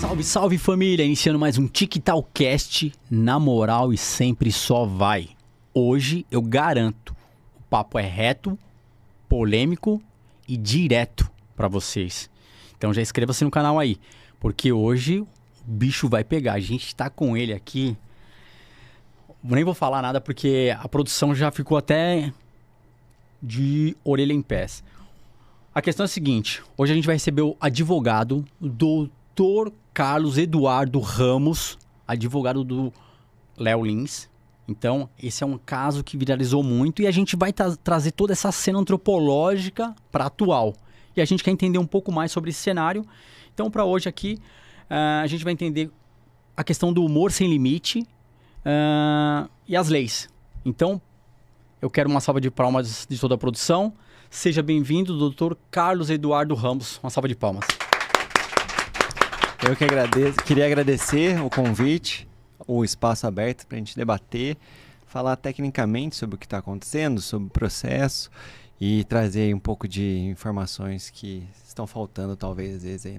Salve, salve família! Iniciando mais um TikTokcast na moral e sempre só vai. Hoje eu garanto, o papo é reto, polêmico e direto pra vocês. Então já inscreva-se no canal aí, porque hoje o bicho vai pegar. A gente tá com ele aqui. Nem vou falar nada porque a produção já ficou até de orelha em pés. A questão é a seguinte, hoje a gente vai receber o advogado, o Dr. Carlos Eduardo Ramos, advogado do Léo Lins. Então, esse é um caso que viralizou muito e a gente vai trazer toda essa cena antropológica para atual. E a gente quer entender um pouco mais sobre esse cenário. Então, para hoje aqui, a gente vai entender a questão do humor sem limite e as leis. Então, eu quero uma salva de palmas de toda a produção. Seja bem-vindo, Dr. Carlos Eduardo Ramos. Uma salva de palmas. Eu que agradeço. Queria agradecer o convite, o espaço aberto para a gente debater, falar tecnicamente sobre o que está acontecendo, sobre o processo e trazer um pouco de informações que estão faltando, talvez, às vezes, aí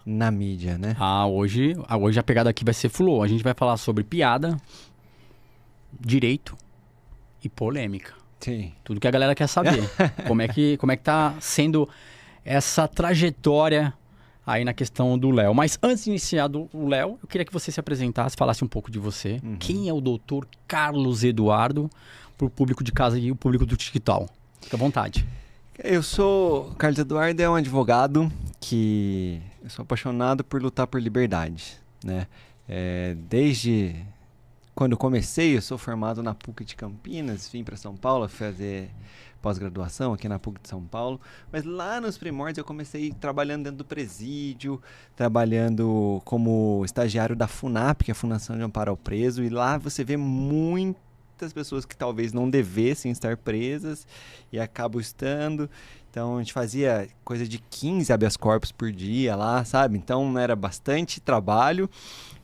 na mídia, né? Hoje a pegada aqui vai ser flow. A gente vai falar sobre piada, direito e polêmica. Sim. Tudo que a galera quer saber. Como é que tá sendo essa trajetória aí na questão do Léo. Mas antes de iniciar o Léo, eu queria que você se apresentasse, falasse um pouco de você. Uhum. Quem é o Dr. Carlos Eduardo para o público de casa e o público do TikTok? Fica à vontade. Eu sou... Carlos Eduardo é um advogado que... Eu sou apaixonado por lutar por liberdade, né? Desde... Quando eu comecei, eu sou formado na PUC de Campinas, vim para São Paulo fazer pós-graduação aqui na PUC de São Paulo, mas lá nos primórdios eu comecei trabalhando dentro do presídio, trabalhando como estagiário da FUNAP, que é a Fundação de Amparo ao Preso, e lá você vê muitas pessoas que talvez não devessem estar presas e acabam estando. Então a gente fazia coisa de 15 habeas corpus por dia lá, sabe? Então era bastante trabalho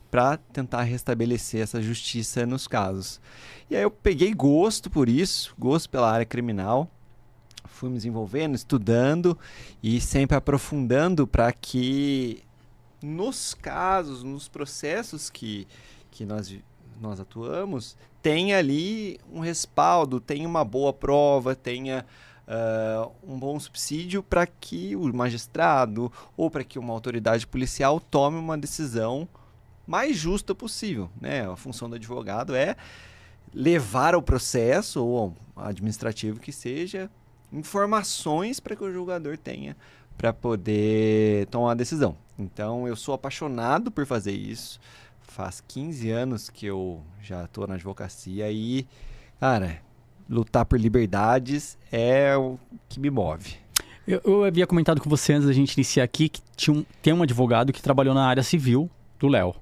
para tentar restabelecer essa justiça nos casos. E aí eu peguei gosto por isso, gosto pela área criminal, fui me desenvolvendo, estudando e sempre aprofundando para que nos casos, nos processos que nós atuamos, tenha ali um respaldo, tenha uma boa prova, tenha um bom subsídio para que o magistrado ou para que uma autoridade policial tome uma decisão mais justa possível, né? A função do advogado é levar ao processo, ou administrativo que seja, informações para que o julgador tenha para poder tomar uma decisão. Então, eu sou apaixonado por fazer isso. Faz 15 anos que eu já estou na advocacia e, cara, lutar por liberdades é o que me move. Eu havia comentado com você antes da gente iniciar aqui que tem um advogado que trabalhou na área civil do Léo.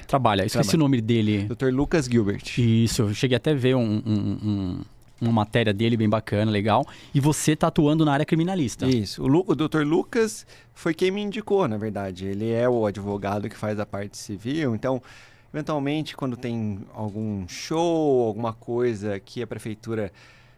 Trabalha. Esqueci o nome dele. Dr. Lucas Gilbert. Isso, eu cheguei até a ver uma matéria dele bem bacana, legal. E você tá atuando na área criminalista. Isso. O Dr. Lucas foi quem me indicou, na verdade. Ele é o advogado que faz a parte civil. Então, eventualmente, quando tem algum show, alguma coisa que a prefeitura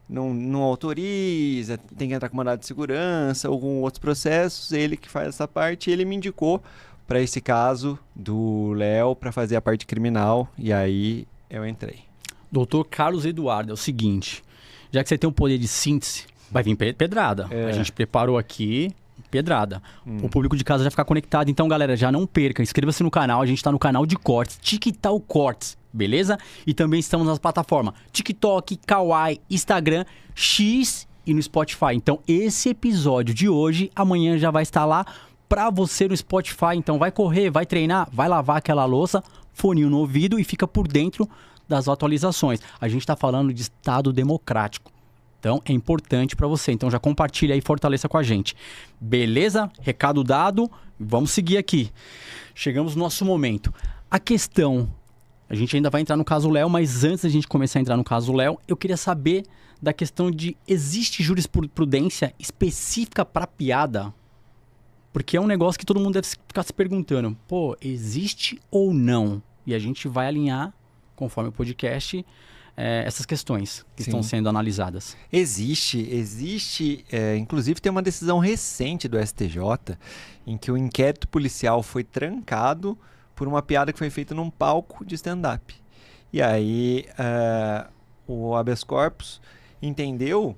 não autoriza, tem que entrar com mandado de segurança, algum outros processos, ele que faz essa parte, ele me indicou para esse caso do Léo para fazer a parte criminal e aí eu entrei. Doutor Carlos Eduardo, é o seguinte, já que você tem um poder de síntese, vai vir pedrada. A gente preparou aqui pedrada. O público de casa já ficar conectado. Então, galera, já não perca, inscreva-se no canal, a gente está no canal de cortes, TikTok Cortes, beleza? E também estamos nas plataformas TikTok, Kawaii, Instagram, X e no Spotify. Então, esse episódio de hoje, amanhã já vai estar lá para você no Spotify. Então vai correr, vai treinar, vai lavar aquela louça, foninho no ouvido e fica por dentro das atualizações. A gente está falando de Estado democrático. Então é importante para você. Então já compartilha aí e fortaleça com a gente. Beleza? Recado dado. Vamos seguir aqui. Chegamos no nosso momento. A questão... A gente ainda vai entrar no caso Léo, mas antes da gente começar a entrar no caso Léo, eu queria saber da questão de... Existe jurisprudência específica para piada? Porque é um negócio que todo mundo deve ficar se perguntando. Pô, existe ou não? E a gente vai alinhar, conforme o podcast, essas questões que Sim. estão sendo analisadas? Existe, inclusive tem uma decisão recente do STJ em que o inquérito policial foi trancado por uma piada que foi feita num palco de stand-up. E aí o habeas corpus entendeu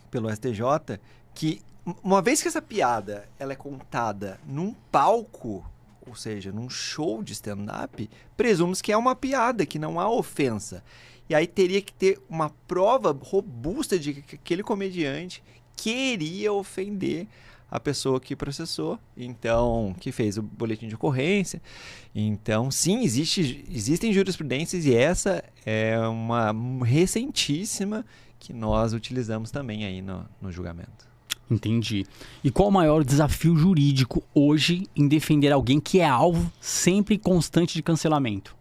pelo STJ que uma vez que essa piada ela é contada num palco, ou seja, num show de stand-up, presume-se que é uma piada, que não há ofensa. E aí teria que ter uma prova robusta de que aquele comediante queria ofender a pessoa que processou, então, que fez o boletim de ocorrência. Então, sim, existem jurisprudências e essa é uma recentíssima que nós utilizamos também aí no julgamento. Entendi. E qual o maior desafio jurídico hoje em defender alguém que é alvo sempre constante de cancelamento?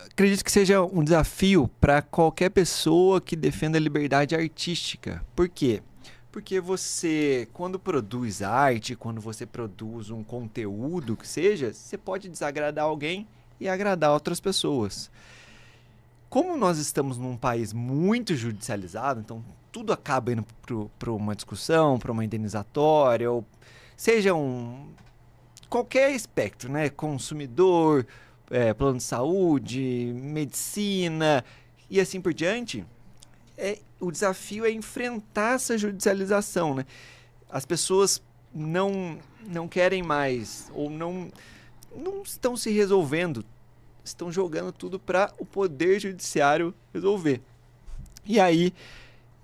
Acredito que seja um desafio para qualquer pessoa que defenda a liberdade artística. Por quê? Porque você, quando produz arte, quando você produz um conteúdo que seja, você pode desagradar alguém e agradar outras pessoas. Como nós estamos num país muito judicializado, então tudo acaba indo para uma discussão, para uma indenizatória, ou seja qualquer espectro, né? Consumidor, plano de saúde, medicina e assim por diante. O desafio é enfrentar essa judicialização, né? As pessoas não querem mais ou não estão se resolvendo, estão jogando tudo para o poder judiciário resolver. E aí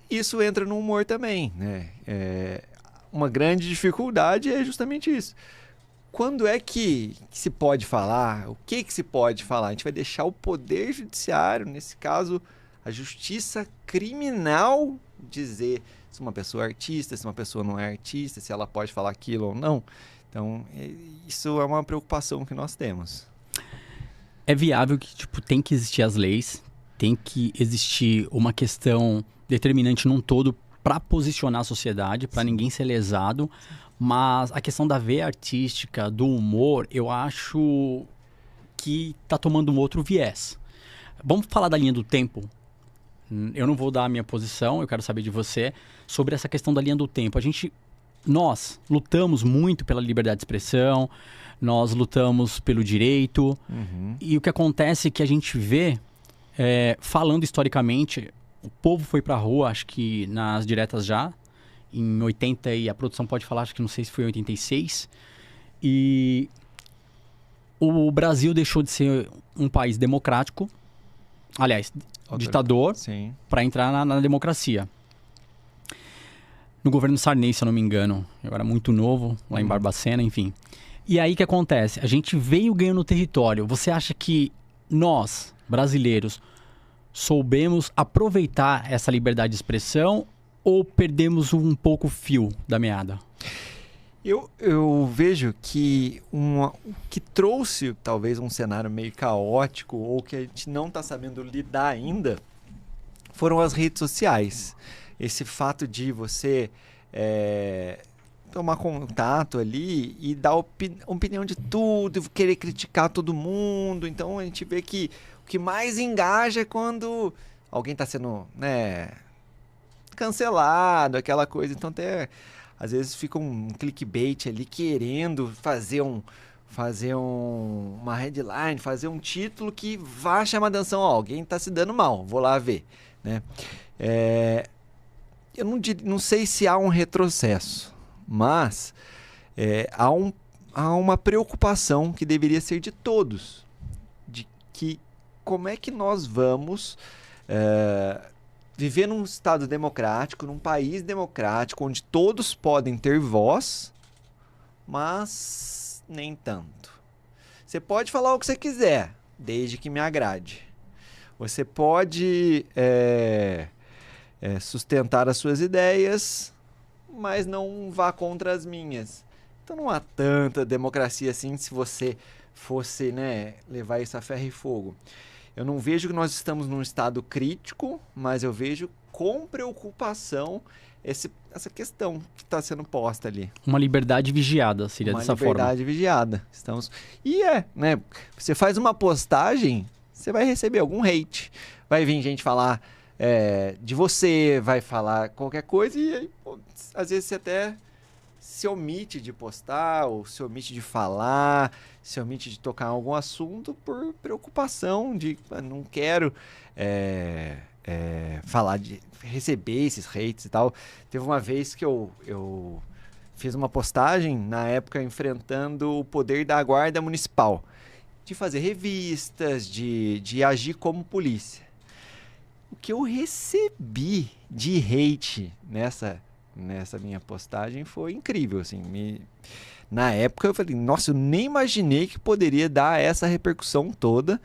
isso entra no humor também, né? Uma grande dificuldade é justamente isso. Quando é que se pode falar? O que se pode falar? A gente vai deixar o poder judiciário, nesse caso, a justiça criminal, dizer se uma pessoa é artista, se uma pessoa não é artista, se ela pode falar aquilo ou não. Então, isso é uma preocupação que nós temos. É viável que tem que existir as leis, tem que existir uma questão determinante num todo para posicionar a sociedade, para ninguém ser lesado. Mas a questão da veia artística, do humor, eu acho que está tomando um outro viés. Vamos falar da linha do tempo? Eu não vou dar a minha posição, eu quero saber de você sobre essa questão da linha do tempo. Nós lutamos muito pela liberdade de expressão, nós lutamos pelo direito, e o que acontece é que a gente vê, falando historicamente, o povo foi pra rua, acho que nas diretas já, em 80, e a produção pode falar, acho que não sei se foi em 86, e o Brasil deixou de ser um país democrático, aliás, ditador, para entrar na democracia. No governo Sarney, se eu não me engano, eu era muito novo, lá em Barbacena, enfim. E aí o que acontece? A gente veio ganhando território. Você acha que nós, brasileiros, soubemos aproveitar essa liberdade de expressão ou perdemos um pouco o fio da meada? Eu vejo que o que trouxe talvez um cenário meio caótico ou que a gente não está sabendo lidar ainda foram as redes sociais. Esse fato de você tomar contato ali e dar opinião de tudo, querer criticar todo mundo. Então a gente vê que o que mais engaja é quando alguém está sendo, cancelado, aquela coisa. Então até às vezes fica um clickbait ali querendo fazer uma headline, fazer um título que vá chamar a atenção. Alguém está se dando mal, vou lá ver, né? Eu não sei se há um retrocesso, mas há uma preocupação que deveria ser de todos, de que como é que nós vamos viver num estado democrático, num país democrático, onde todos podem ter voz, mas nem tanto. Você pode falar o que você quiser, desde que me agrade. Você pode sustentar as suas ideias, mas não vá contra as minhas. Então não há tanta democracia assim se você fosse levar isso a ferro e fogo. Eu não vejo que nós estamos num estado crítico, mas eu vejo com preocupação essa questão que está sendo posta ali. Uma liberdade vigiada, seria dessa forma. Uma liberdade vigiada. E você faz uma postagem, você vai receber algum hate. Vai vir gente falar de você, vai falar qualquer coisa e aí, pô, às vezes você até se omite de postar ou se omite de falar, se omite de tocar em algum assunto por preocupação de não quero falar de receber esses hates e tal. Teve uma vez que eu fiz uma postagem na época enfrentando o poder da guarda municipal, de fazer revistas, de agir como polícia. O que eu recebi de hate nessa minha postagem foi incrível, assim. Na época eu falei, nossa, eu nem imaginei que poderia dar essa repercussão toda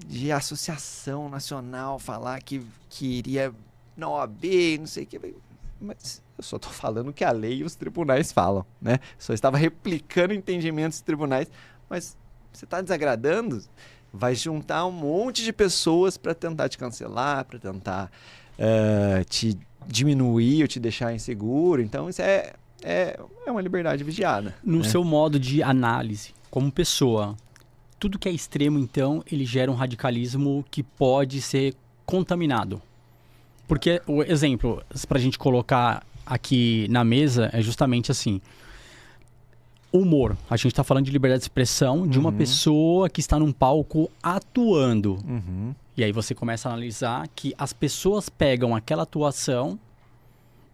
de associação nacional falar que iria na OAB, não sei o que. Mas eu só estou falando o que a lei e os tribunais falam, né? Só estava replicando entendimentos dos tribunais, mas você está desagradando, vai juntar um monte de pessoas para tentar te cancelar, para tentar te diminuir ou te deixar inseguro. Então, isso é uma liberdade vigiada. No seu modo de análise, como pessoa, tudo que é extremo, então, ele gera um radicalismo que pode ser contaminado. Porque, o exemplo, para a gente colocar aqui na mesa, é justamente assim. Humor. A gente está falando de liberdade de expressão de uma pessoa que está num palco atuando. E aí você começa a analisar que as pessoas pegam aquela atuação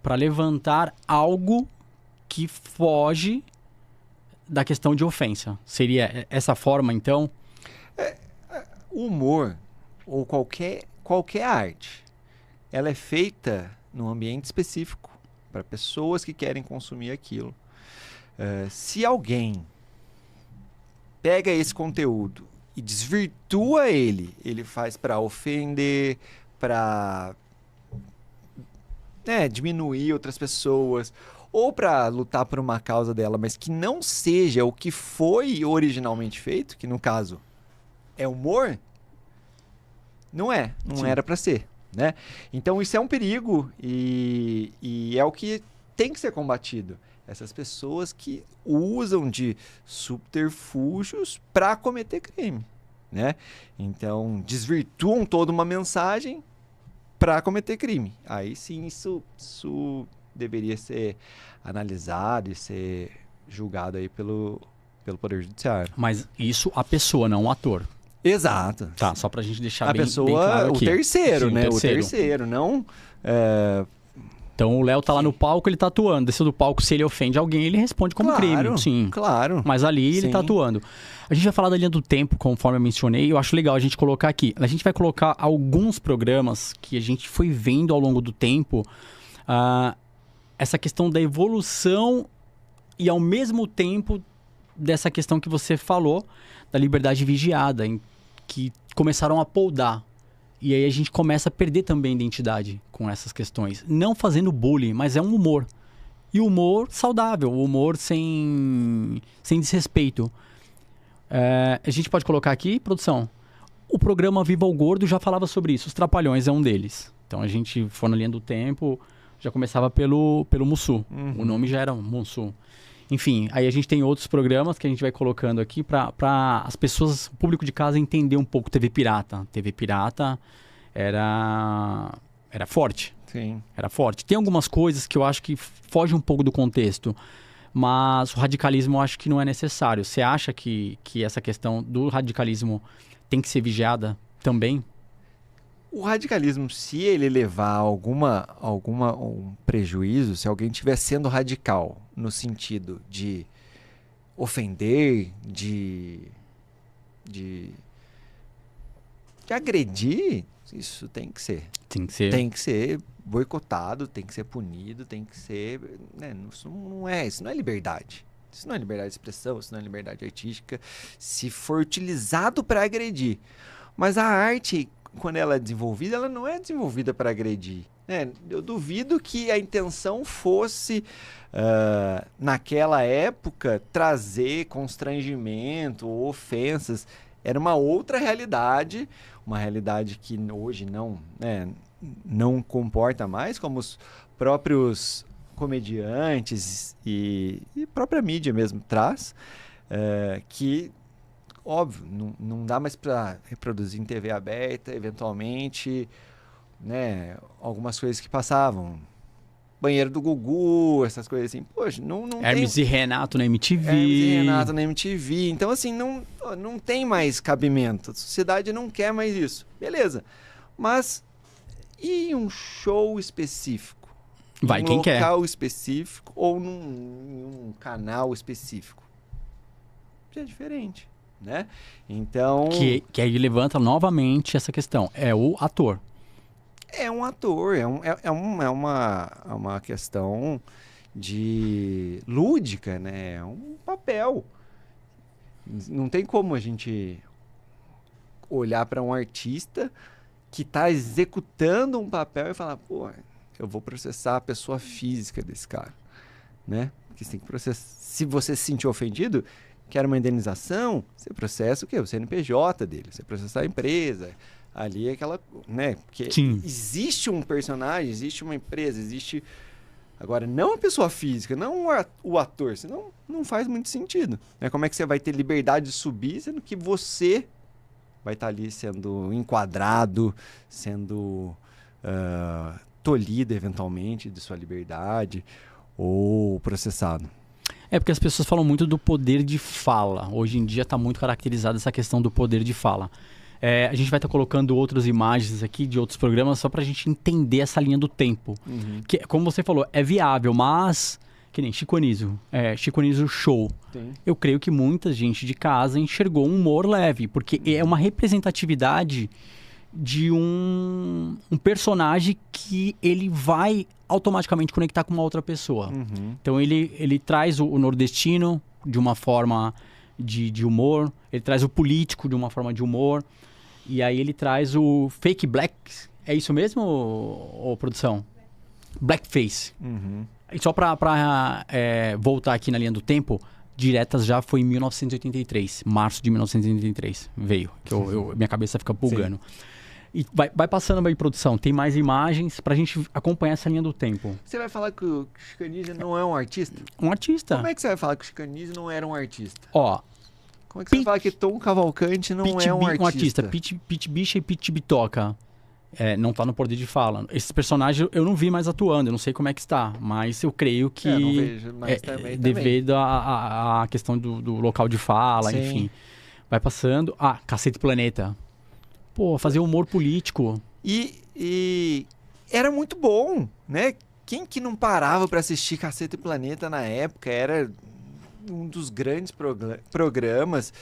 para levantar algo que foge da questão de ofensa. Seria essa forma, então? O humor, ou qualquer arte, ela é feita num ambiente específico, para pessoas que querem consumir aquilo. Se alguém pega esse conteúdo e desvirtua ele faz para ofender, para diminuir outras pessoas, ou para lutar por uma causa dela, mas que não seja o que foi originalmente feito, que no caso é humor, não era para ser, né? Então isso é um perigo e é o que tem que ser combatido. Essas pessoas que usam de subterfúgios para cometer crime, né? Então, desvirtuam toda uma mensagem para cometer crime. Aí sim, isso deveria ser analisado e ser julgado aí pelo Poder Judiciário. Mas isso a pessoa, não o ator. Exato. Tá, só pra gente deixar a bem, pessoa, bem claro aqui. O terceiro, sim, né? O terceiro, não... Então o Léo tá lá no palco, ele tá atuando. Desceu do palco, se ele ofende alguém, ele responde como crime. Sim. Claro. Mas ali ele tá atuando. A gente vai falar da linha do tempo, conforme eu mencionei. Eu acho legal a gente colocar aqui. A gente vai colocar alguns programas que a gente foi vendo ao longo do tempo. Essa questão da evolução e ao mesmo tempo dessa questão que você falou, da liberdade vigiada, que começaram a poldar. E aí a gente começa a perder também identidade com essas questões. Não fazendo bullying, mas é um humor. E humor saudável, humor sem desrespeito. A gente pode colocar aqui, produção, o programa Viva o Gordo já falava sobre isso. Os Trapalhões é um deles. Então a gente foi na linha do tempo, já começava pelo Mussum. O nome já era Mussum. Enfim, aí a gente tem outros programas que a gente vai colocando aqui para as pessoas, o público de casa, entender um pouco TV Pirata. TV Pirata era forte. Sim. Era forte. Tem algumas coisas que eu acho que fogem um pouco do contexto, mas o radicalismo eu acho que não é necessário. Você acha que essa questão do radicalismo tem que ser vigiada também? O radicalismo, se ele levar algum prejuízo, se alguém estiver sendo radical no sentido de ofender, de agredir, isso tem que ser. Tem que ser boicotado, tem que ser punido, tem que ser... Né, isso não é liberdade. Isso não é liberdade de expressão, isso não é liberdade artística. Se for utilizado para agredir. Mas a arte, quando ela é desenvolvida, ela não é desenvolvida para agredir. Né? Eu duvido que a intenção fosse, naquela época, trazer constrangimento ou ofensas. Era uma outra realidade, uma realidade que hoje não comporta mais, como os próprios comediantes e própria mídia mesmo traz, que óbvio, não dá mais para reproduzir em TV aberta, eventualmente, né, algumas coisas que passavam. Banheiro do Gugu, essas coisas assim. Poxa, não Hermes tem... e Renato na MTV. Hermes e Renato na MTV. Então, assim, não tem mais cabimento. A sociedade não quer mais isso. Beleza. Mas e um show específico? Vai quem quer. Um local específico ou num canal específico? Já é diferente, né? Então... Que aí levanta novamente essa questão. É o ator. É um ator, é uma questão de lúdica, né? É um papel. Não tem como a gente olhar para um artista que está executando um papel e falar, pô, eu vou processar a pessoa física desse cara, né? Porque você tem que processar. Se você se sentiu ofendido, quer uma indenização, você processa o quê? O CNPJ dele, você processa a empresa. Ali é aquela, né? Porque Sim. existe um personagem, existe uma empresa, existe... Agora, não a pessoa física, não o ator, senão não faz muito sentido. Né? Como é que você vai ter liberdade de subir, sendo que você vai estar ali sendo enquadrado, sendo tolhido eventualmente de sua liberdade ou processado? É porque as pessoas falam muito do poder de fala. Hoje em dia está muito caracterizada essa questão do poder de fala. A gente vai estar colocando outras imagens aqui de outros programas só para a gente entender essa linha do tempo. Uhum. Que, como você falou, é viável, mas... Que nem Chico Anísio. Chico Anísio Show. Sim. Eu creio que muita gente de casa enxergou um humor leve, porque é uma representatividade de um personagem que ele vai automaticamente conectar com uma outra pessoa. Uhum. Então ele traz o nordestino de uma forma de humor, ele traz o político de uma forma de humor, e aí ele traz o fake black. É isso mesmo, ô produção? Blackface. Uhum. E só pra voltar aqui na linha do tempo, Diretas já foi em 1983, março de 1983 veio, que minha cabeça fica bugando. Sim. E vai passando aí, produção, tem mais imagens pra gente acompanhar essa linha do tempo. Você vai falar que o Chico Anísio não é um artista? Um artista. Como é que você vai falar que o Chico Anísio não era um artista? Ó, como é que você vai falar que Tom Cavalcante não é um artista? Pete Bicha e Pete Bitoca. Não tá no poder de fala. Esses personagens eu não vi mais atuando, eu não sei como é que está, mas eu creio que não vejo, mas também. Devido à questão do local de fala, Sim. enfim. Vai passando. Cacete Planeta. Pô, fazer humor político. E era muito bom, né? Quem que não parava para assistir Cacete Planeta na época? Era um dos grandes programas.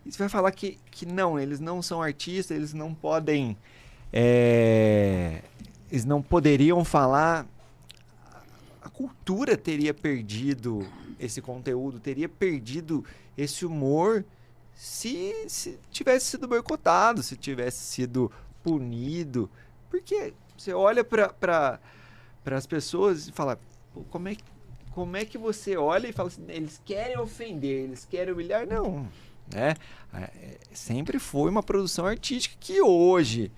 E você vai falar que não, eles não são artistas, eles não podem... eles não poderiam falar. A cultura teria perdido esse conteúdo, teria perdido esse humor se tivesse sido boicotado, se tivesse sido punido. Porque você olha para as pessoas e fala, como é que você olha e fala assim, eles querem ofender, eles querem humilhar? Não, né? Sempre foi uma produção artística que hoje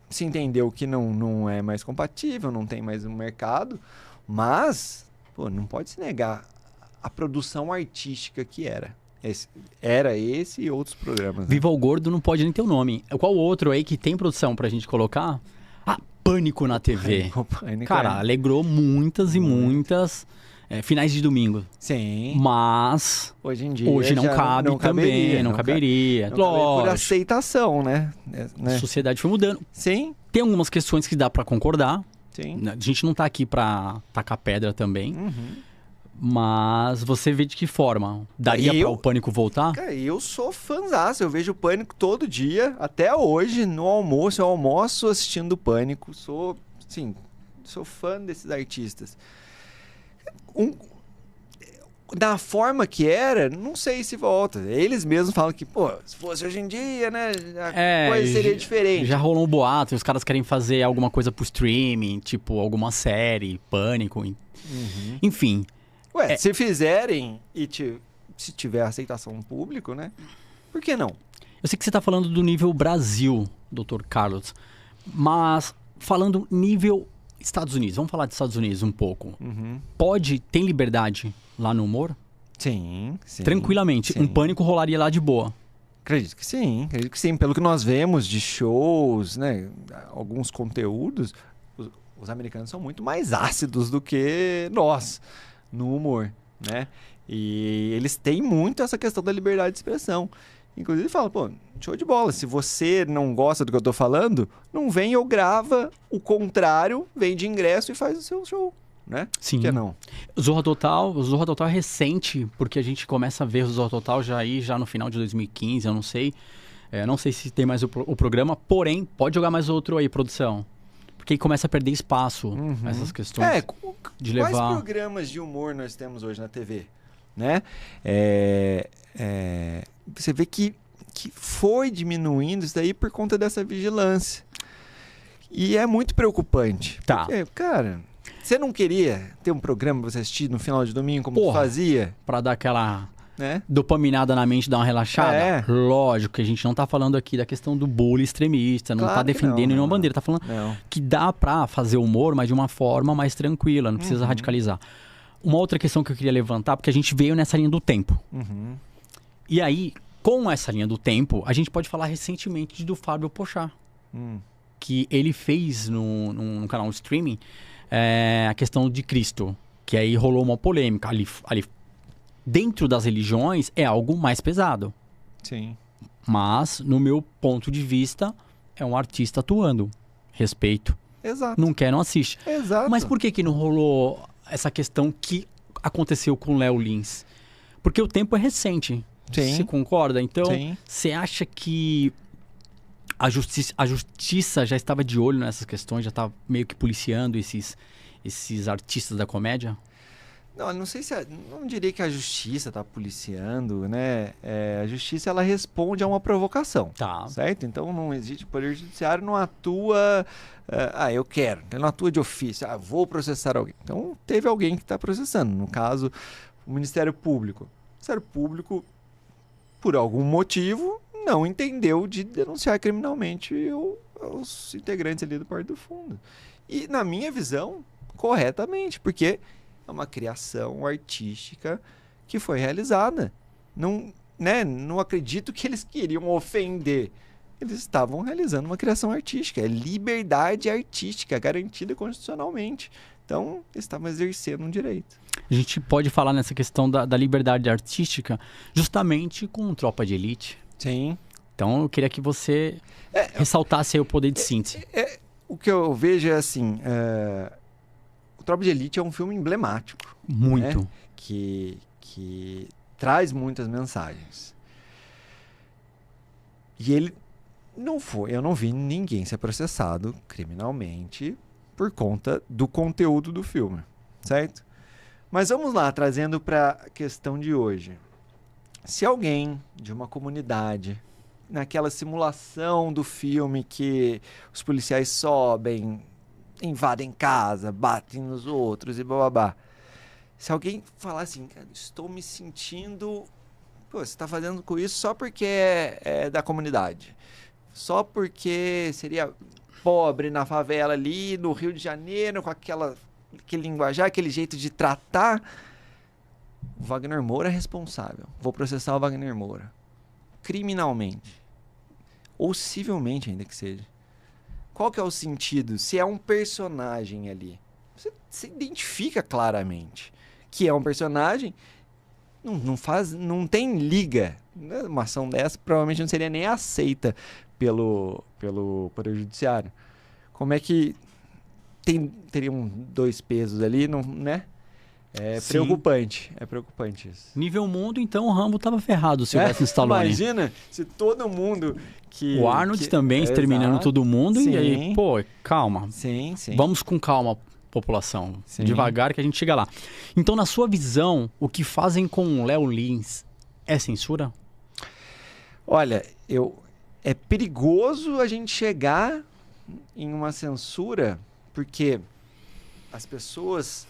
se entendeu que não é mais compatível, não tem mais um mercado, mas não pode se negar a produção artística que era. Esse e outros programas. Né? Viva o Gordo não pode nem ter o nome. Qual outro aí que tem produção pra gente colocar? Pânico na TV. Pânico, cara, alegrou muitas e muitas finais de domingo. Sim. Mas hoje em dia hoje não cabe também, não caberia. Por aceitação, né? A sociedade foi mudando. Sim. Tem algumas questões que dá pra concordar. Sim. A gente não tá aqui pra tacar pedra também. Uhum. Mas você vê de que forma? Daria para o Pânico voltar? Cara, eu sou fãzaço. Eu vejo o Pânico todo dia. Até hoje, no almoço. Eu almoço assistindo o Pânico. Sou fã desses artistas. Da forma que era, não sei se volta. Eles mesmos falam que, se fosse hoje em dia, né? A coisa seria diferente. Já rolou um boato. Os caras querem fazer alguma coisa pro streaming. Tipo, alguma série, Pânico. Uhum. Enfim... se fizerem e se tiver aceitação do público, né? Por que não? Eu sei que você está falando do nível Brasil, Dr. Carlos, mas falando nível Estados Unidos, vamos falar de Estados Unidos um pouco. Uhum. Tem liberdade lá no humor? Sim, sim. Tranquilamente. Sim. Um Pânico rolaria lá de boa. Acredito que sim, acredito que sim. Pelo que nós vemos de shows, né, alguns conteúdos, os americanos são muito mais ácidos do que nós no humor, né? E eles têm muito essa questão da liberdade de expressão. Inclusive fala, pô, show de bola, se você não gosta do que eu tô falando, não vem ou grava o contrário, vende ingresso e faz o seu show, né? Sim. Por que não? Zorra Total é recente, porque a gente começa a ver o Zorra Total já no final de 2015, eu não sei. Não sei se tem mais o programa, porém, pode jogar mais outro aí, produção. Porque aí começa a perder espaço, essas questões de levar... Quais programas de humor nós temos hoje na TV? Né? Você vê que foi diminuindo isso daí por conta dessa vigilância. E é muito preocupante. Tá. Porque, cara, você não queria ter um programa pra você assistir no final de domingo como tu fazia? Pra dar aquela né? dopaminada na mente, dar uma relaxada? É. Lógico que a gente não tá falando aqui da questão do bullying extremista, não Claro tá que defendendo nenhuma bandeira, tá falando que dá pra fazer humor, mas de uma forma mais tranquila, não precisa radicalizar. Uma outra questão que eu queria levantar, porque a gente veio nessa linha do tempo. E aí, com essa linha do tempo, a gente pode falar recentemente do Fábio Porchat, que ele fez no canal de streaming a questão de Cristo, que aí rolou uma polêmica. Ali dentro das religiões é algo mais pesado. Sim. Mas, no meu ponto de vista, é um artista atuando. Respeito. Exato. Não quer, não assiste. Exato. Mas por que não rolou essa questão que aconteceu com o Léo Lins? Porque o tempo é recente. Sim. Você concorda? Então, Sim. você acha que a justiça já estava de olho nessas questões, já estava meio que policiando esses artistas da comédia? Não sei se... não diria que a justiça está policiando, né? A justiça, ela responde a uma provocação. Tá. Certo? Então, não existe... O Poder Judiciário não atua... eu quero. Ele não atua de ofício. Vou processar alguém. Então, teve alguém que está processando. No caso, o Ministério Público. O Ministério Público, por algum motivo, não entendeu de denunciar criminalmente os integrantes ali do Porta do Fundo. E, na minha visão, corretamente, porque é uma criação artística que foi realizada. Não acredito que eles queriam ofender. Eles estavam realizando uma criação artística. É liberdade artística garantida constitucionalmente. Então, eles estavam exercendo um direito. A gente pode falar nessa questão da liberdade artística justamente com Tropa de Elite. Sim. Então, eu queria que você ressaltasse aí o poder de síntese. O que eu vejo é assim... O Tropa de Elite é um filme emblemático. Muito. Né? Que traz muitas mensagens. E ele não foi... Eu não vi ninguém ser processado criminalmente por conta do conteúdo do filme. Certo? Mas vamos lá, trazendo para a questão de hoje. Se alguém de uma comunidade, naquela simulação do filme que os policiais sobem, invadem casa, batem nos outros e bababá. Se alguém falar assim, cara, estou me sentindo... Pô, você está fazendo com isso só porque é da comunidade. Só porque seria pobre na favela ali, no Rio de Janeiro, com aquele linguajar, aquele jeito de tratar. O Wagner Moura é responsável. Vou processar o Wagner Moura. Criminalmente. Ou civilmente, ainda que seja. Qual que é o sentido? Se é um personagem ali, você identifica claramente que é um personagem, não tem liga. Uma ação dessa provavelmente não seria nem aceita pelo Poder Judiciário. Como é que teriam dois pesos ali, não, né? Preocupante. É preocupante isso. Nível mundo, então o Rambo tava ferrado se tivesse Stallone. Imagina se todo mundo que... O Arnold também exterminando todo mundo. Sim. E aí, pô, calma. Sim. Vamos com calma, população. Sim. Devagar que a gente chega lá. Então, na sua visão, o que fazem com o Léo Lins é censura? Olha, é perigoso a gente chegar em uma censura, porque as pessoas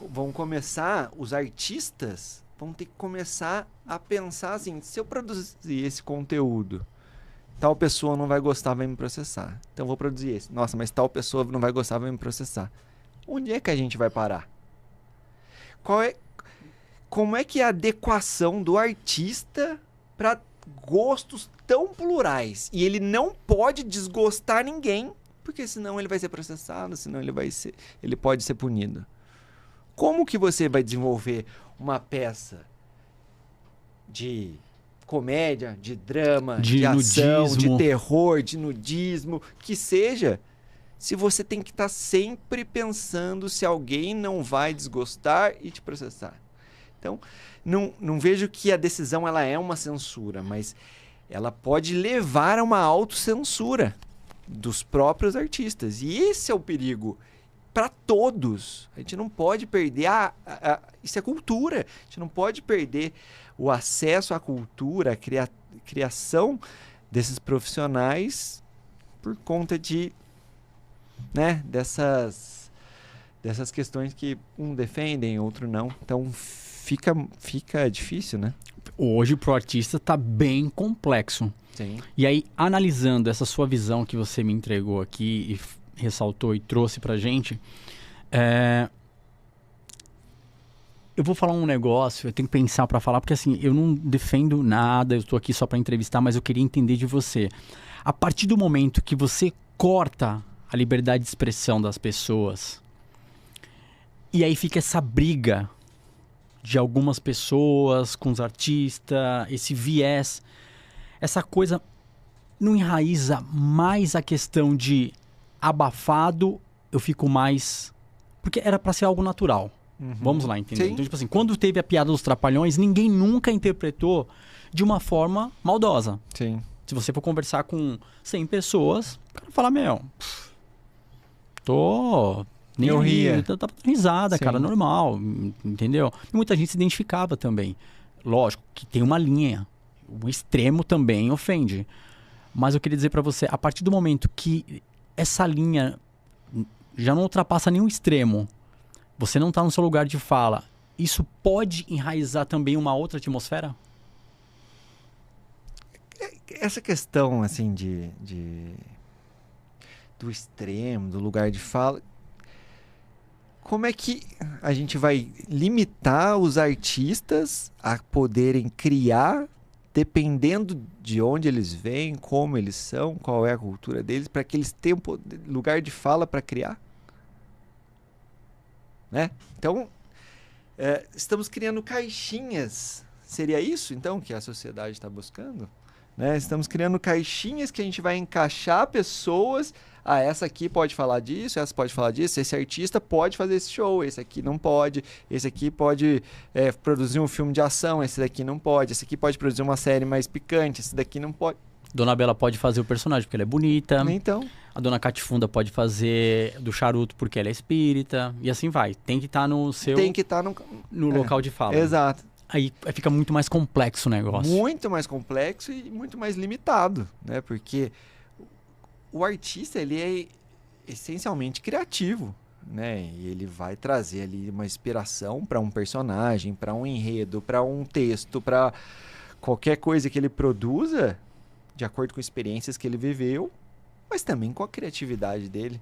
vão começar, os artistas vão ter que começar a pensar assim, se eu produzir esse conteúdo, tal pessoa não vai gostar, vai me processar. Então eu vou produzir esse. Nossa, mas tal pessoa não vai gostar, vai me processar. Onde é que a gente vai parar? como é que é a adequação do artista para gostos tão plurais? E ele não pode desgostar ninguém, porque senão ele vai ser processado, senão ele pode ser punido. Como que você vai desenvolver uma peça de comédia, de drama, de ação, de terror, de nudismo, que seja, se você tem que estar sempre pensando se alguém não vai desgostar e te processar? Então, não vejo que a decisão ela é uma censura, mas ela pode levar a uma autocensura dos próprios artistas. E esse é o perigo para todos. A gente não pode perder isso é cultura. A gente não pode perder o acesso à cultura, à criação desses profissionais por conta de, né, dessas questões que um defendem, outro não. Então fica difícil, né? Hoje pro artista tá bem complexo. Sim. E aí, analisando essa sua visão que você me entregou aqui e ressaltou e trouxe pra gente, eu vou falar um negócio, eu tenho que pensar pra falar, porque assim, eu não defendo nada, eu tô aqui só pra entrevistar, mas eu queria entender de você. A partir do momento que você corta a liberdade de expressão das pessoas, e aí fica essa briga de algumas pessoas com os artistas, esse viés, essa coisa não enraiza mais a questão de abafado, eu fico mais... Porque era pra ser algo natural. Uhum. Vamos lá, entender? Sim. Então, tipo assim, quando teve a piada dos Trapalhões, ninguém nunca interpretou de uma forma maldosa. Sim. Se você for conversar com 100 pessoas, o cara fala, nem eu ria. Tava dando risada, Sim. cara, normal, entendeu? E muita gente se identificava também. Lógico que tem uma linha. O extremo também ofende. Mas eu queria dizer pra você, a partir do momento que essa linha já não ultrapassa nenhum extremo, você não tá no seu lugar de fala, isso pode enraizar também uma outra atmosfera? Essa questão, assim, do extremo, do lugar de fala, como é que a gente vai limitar os artistas a poderem criar, dependendo de onde eles vêm, como eles são, qual é a cultura deles, para que eles tenham lugar de fala para criar? Né? Então, estamos criando caixinhas. Seria isso, então, que a sociedade está buscando? Né? Estamos criando caixinhas que a gente vai encaixar pessoas. Essa aqui pode falar disso, essa pode falar disso, esse artista pode fazer esse show, esse aqui não pode, esse aqui pode produzir um filme de ação, esse daqui não pode, esse aqui pode produzir uma série mais picante, esse daqui não pode. Dona Bela pode fazer o personagem porque ela é bonita. Então. A Dona Catifunda pode fazer do charuto porque ela é espírita. E assim vai. Tem que estar no seu... Tem que estar no local de fala. Exato. Aí fica muito mais complexo o negócio. Muito mais complexo e muito mais limitado, né? Porque o artista, ele é essencialmente criativo, né? E ele vai trazer ali uma inspiração para um personagem, para um enredo, para um texto, para qualquer coisa que ele produza, de acordo com experiências que ele viveu, mas também com a criatividade dele.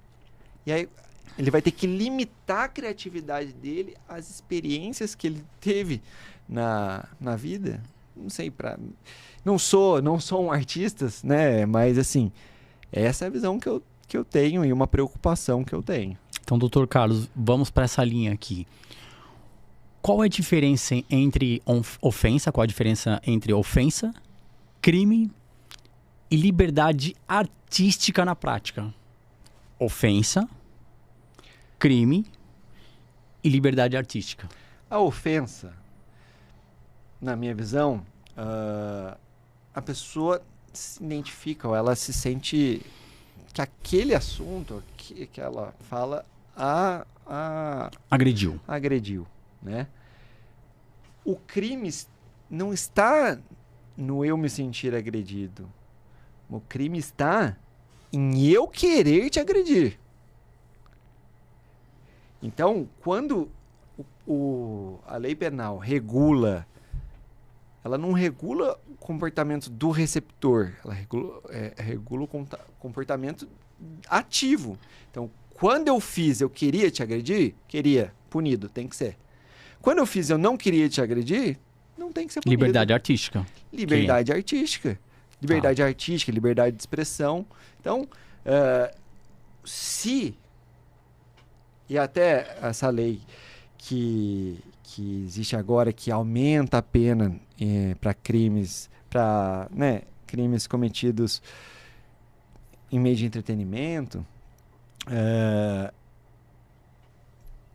E aí ele vai ter que limitar a criatividade dele às experiências que ele teve na vida. Não sei, não sou um artista, né? Mas assim, essa é a visão que eu tenho e uma preocupação que eu tenho. Então, doutor Carlos, vamos para essa linha aqui. Qual é a diferença entre ofensa? Qual a diferença entre ofensa, crime e liberdade artística na prática? Ofensa, crime e liberdade artística. A ofensa, na minha visão, a pessoa se identifica ou ela se sente que aquele assunto que ela fala agrediu, né? O crime não está no eu me sentir agredido. O crime está em eu querer te agredir. Então, quando a lei penal regula, ela não regula o comportamento do receptor, ela regula o comportamento ativo. Então, quando eu queria te agredir, queria, punido, tem que ser. Quando eu fiz eu não queria te agredir, não tem que ser punido. Liberdade artística. Liberdade artística. Liberdade artística, liberdade de expressão. Então, e até essa lei que existe agora, que aumenta a pena para crimes, crimes cometidos em meio de entretenimento,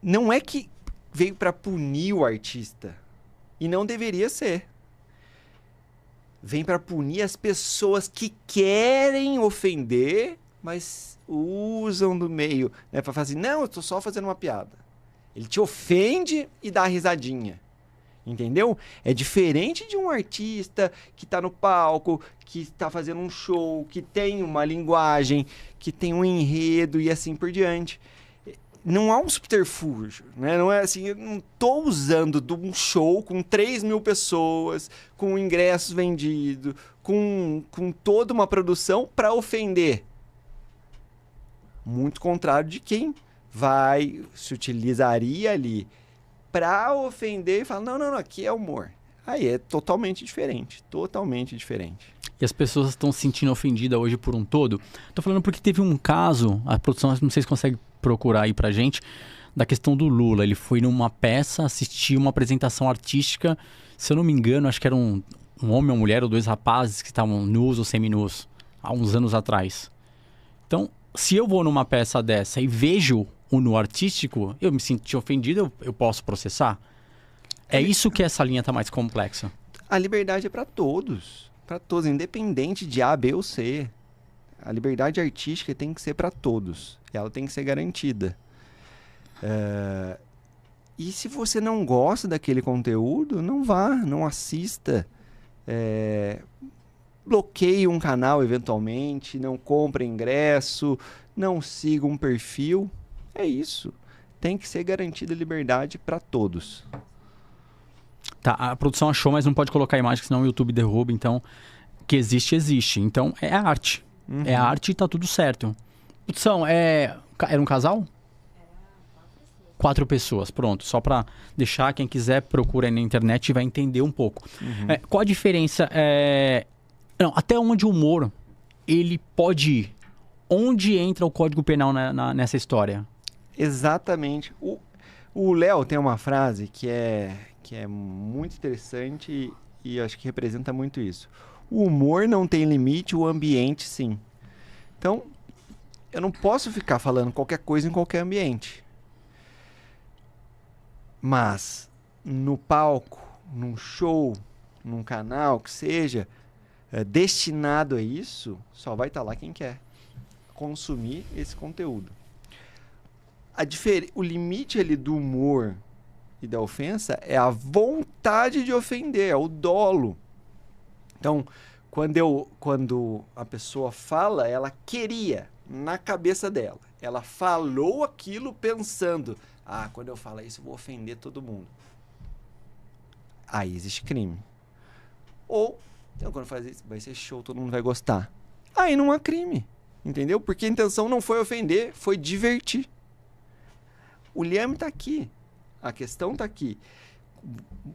não é que veio para punir o artista. E não deveria ser. Vem para punir as pessoas que querem ofender, mas usam do meio, né, para fazer assim, não, eu tô só fazendo uma piada. Ele te ofende e dá risadinha. Entendeu? É diferente de um artista que tá no palco, que está fazendo um show, que tem uma linguagem, que tem um enredo e assim por diante. Não há um subterfúgio, né? Não é assim, eu não tô usando de um show com 3.000 pessoas, com ingressos vendidos, com toda uma produção para ofender. Muito contrário de quem se utilizaria ali para ofender e falar, não, aqui é humor. Aí é totalmente diferente, totalmente diferente. E as pessoas estão se sentindo ofendidas hoje por um todo. Tô falando porque teve um caso, a produção, não sei se consegue procurar aí pra gente, da questão do Lula. Ele foi numa peça, assistiu uma apresentação artística, se eu não me engano, acho que era um homem ou mulher, ou 2 rapazes que estavam nus ou seminus, há uns anos atrás. Então, se eu vou numa peça dessa e vejo o nu artístico, eu me senti ofendido, eu posso processar? É isso que essa linha tá mais complexa. A liberdade é para todos, independente de A, B ou C. A liberdade artística tem que ser para todos. Ela tem que ser garantida. E se você não gosta daquele conteúdo, não vá, não assista. Bloqueie um canal eventualmente, não compre ingresso, não siga um perfil. É isso. Tem que ser garantida a liberdade para todos. Tá, a produção achou, mas não pode colocar a imagem, senão o YouTube derruba. Então, que existe. Então, é a arte. Uhum. É a arte e tá tudo certo. Produção, era um casal? 4 pessoas, pronto. Só pra deixar, quem quiser procura aí na internet e vai entender um pouco. Uhum. Qual a diferença? Até onde o humor, ele pode ir? Onde entra o Código Penal nessa história? Exatamente. O Léo tem uma frase que é muito interessante e acho que representa muito isso. O humor não tem limite, o ambiente sim. Então, eu não posso ficar falando qualquer coisa em qualquer ambiente. Mas, no palco, num show, num canal, que seja, destinado a isso, só vai estar lá quem quer consumir esse conteúdo. O limite ali do humor e da ofensa é a vontade de ofender, é o dolo. Então, quando a pessoa fala, ela queria, na cabeça dela. Ela falou aquilo pensando, quando eu falar isso eu vou ofender todo mundo. Aí existe crime. Ou, então, quando faz isso, vai ser show, todo mundo vai gostar. Aí não há crime, entendeu? Porque a intenção não foi ofender, foi divertir. O liame está aqui. A questão está aqui.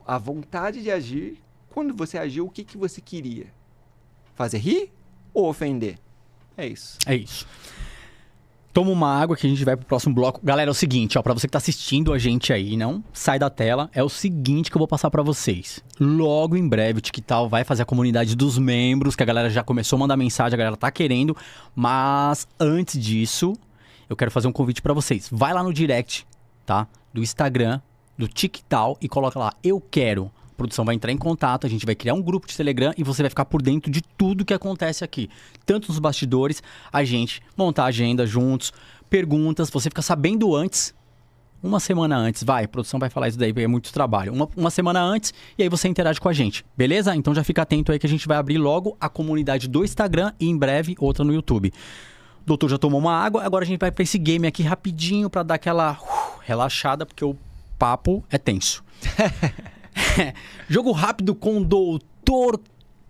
A vontade de agir. Quando você agiu, o que você queria? Fazer rir ou ofender? É isso. É isso. Toma uma água que a gente vai pro próximo bloco. Galera, é o seguinte, pra você que tá assistindo a gente aí, não sai da tela. É o seguinte que eu vou passar pra vocês. Logo em breve o TikTok vai fazer a comunidade dos membros, que a galera já começou a mandar mensagem, a galera tá querendo. Mas antes disso, eu quero fazer um convite pra vocês. Vai lá no direct, tá? Do Instagram, do TikTok e coloca lá, eu quero. A produção vai entrar em contato, a gente vai criar um grupo de Telegram e você vai ficar por dentro de tudo que acontece aqui. Tanto nos bastidores, a gente montar a agenda juntos, perguntas, você fica sabendo antes, uma semana antes, a produção vai falar isso daí, é muito trabalho. Uma semana antes e aí você interage com a gente, beleza? Então já fica atento aí que a gente vai abrir logo a comunidade do Instagram e em breve outra no YouTube. O doutor já tomou uma água, agora a gente vai pra esse game aqui rapidinho pra dar aquela relaxada, porque o papo é tenso. Jogo rápido com o doutor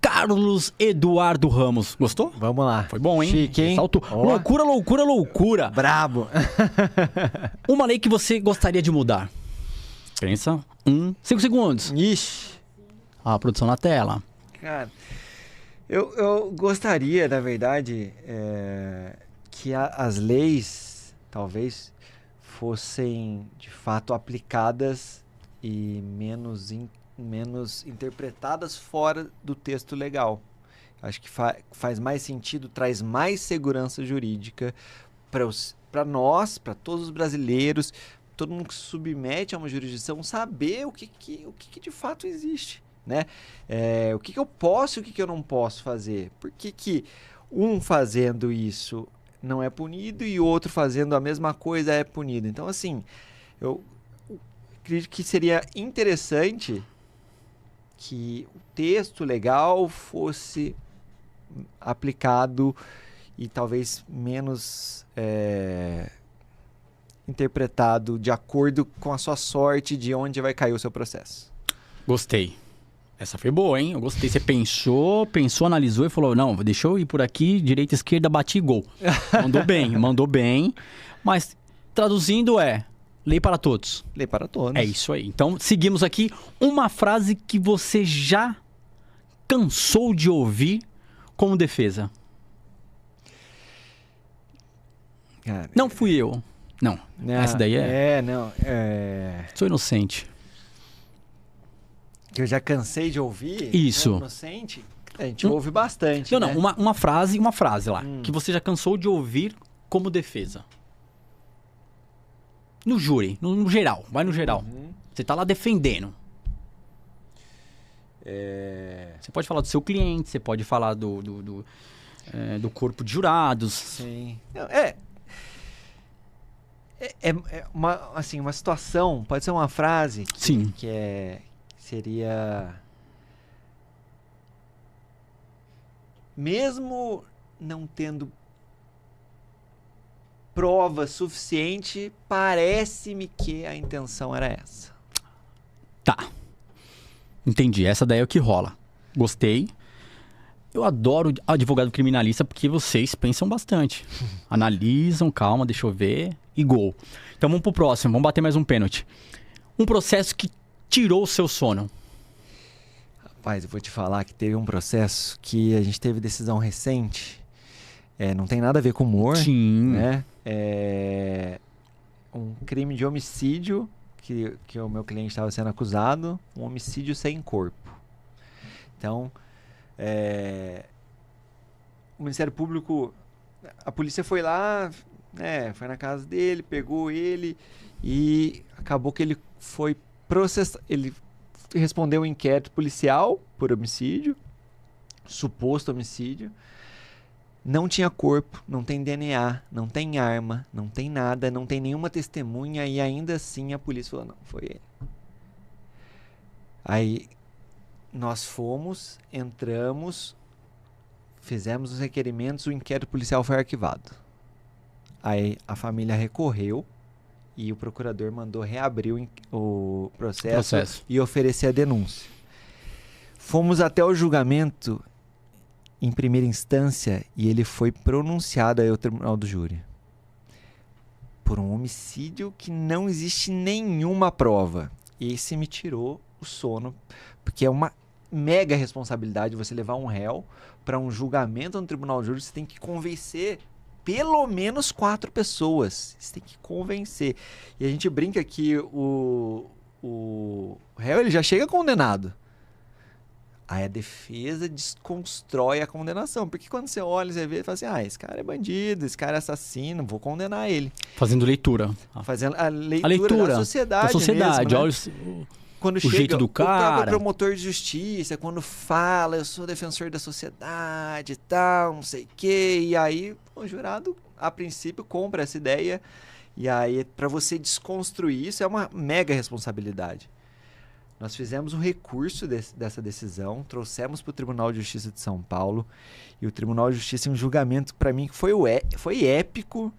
Carlos Eduardo Ramos. Gostou? Vamos lá. Foi bom, hein? Chique, hein? Saltou. Loucura, loucura, loucura. Brabo. Uma lei que você gostaria de mudar? Pensa. 5 segundos. Ixi. A produção na tela. Cara, eu gostaria, na verdade, que as leis talvez fossem de fato aplicadas e menos interpretadas fora do texto legal. Acho que faz mais sentido, traz mais segurança jurídica para nós, para todos os brasileiros, todo mundo que se submete a uma jurisdição, saber o que de fato existe, né? O que eu posso e o que eu não posso fazer. Por que um fazendo isso não é punido e o outro fazendo a mesma coisa é punido? Então, assim, eu acredito que seria interessante que o texto legal fosse aplicado e talvez menos interpretado de acordo com a sua sorte de onde vai cair o seu processo. Gostei. Essa foi boa, hein? Eu gostei. Você pensou, analisou e falou, não, deixa eu ir por aqui, direita, esquerda, bati gol. Mandou bem. Mas, traduzindo lei para todos. Lei para todos. É isso aí. Então, seguimos aqui. Uma frase que você já cansou de ouvir como defesa. Cara, não fui eu. Não. Essa daí Sou inocente. Que eu já cansei de ouvir. Isso. Inocente. A gente ouve bastante. Não, uma frase lá. Que você já cansou de ouvir como defesa. No júri, no geral. Vai no geral. Você tá lá defendendo. Você pode falar do seu cliente, você pode falar do corpo de jurados. Sim. Uma situação, pode ser uma frase Sim. Seria mesmo não tendo prova suficiente, parece-me que a intenção era essa. Tá. Entendi. Essa daí é o que rola. Gostei. Eu adoro advogado criminalista porque vocês pensam bastante. Analisam, calma, deixa eu ver e gol. Então vamos pro próximo, vamos bater mais um pênalti. Um processo que tirou o seu sono. Rapaz, eu vou te falar que teve um processo que a gente teve decisão recente. Não tem nada a ver com humor. Sim. Né? Um crime de homicídio que o meu cliente estava sendo acusado. Um homicídio sem corpo. Então, o Ministério Público, a polícia foi lá, foi na casa dele, pegou ele e acabou que ele foi processado. Ele respondeu um inquérito policial por homicídio, suposto homicídio. Não tinha corpo, não tem DNA, não tem arma, não tem nada, não tem nenhuma testemunha e ainda assim a polícia falou, não, foi ele. Aí nós fomos, entramos, fizemos os requerimentos, o inquérito policial foi arquivado. Aí a família recorreu e o procurador mandou reabrir o processo e oferecer a denúncia. Fomos até o julgamento em primeira instância e ele foi pronunciado aí ao tribunal do júri por um homicídio que não existe nenhuma prova. Esse me tirou o sono, porque é uma mega responsabilidade você levar um réu para um julgamento no tribunal do júri. Você tem que convencer pelo menos 4 pessoas. Você tem que convencer. E a gente brinca que o réu ele já chega condenado. Aí a defesa desconstrói a condenação. Porque quando você olha, você vê e fala assim, esse cara é bandido, esse cara é assassino, vou condenar ele. Fazendo leitura. Fazendo a leitura da sociedade. Da sociedade, mesmo, né? Olha quando o chega jeito do cara. O próprio promotor de justiça, quando fala, eu sou defensor da sociedade e tal, não sei o quê. E aí o jurado, a princípio, compra essa ideia. E aí, para você desconstruir isso, é uma mega responsabilidade. Nós fizemos um recurso dessa decisão, trouxemos para o Tribunal de Justiça de São Paulo. E o Tribunal de Justiça, em um julgamento, para mim, que foi épico,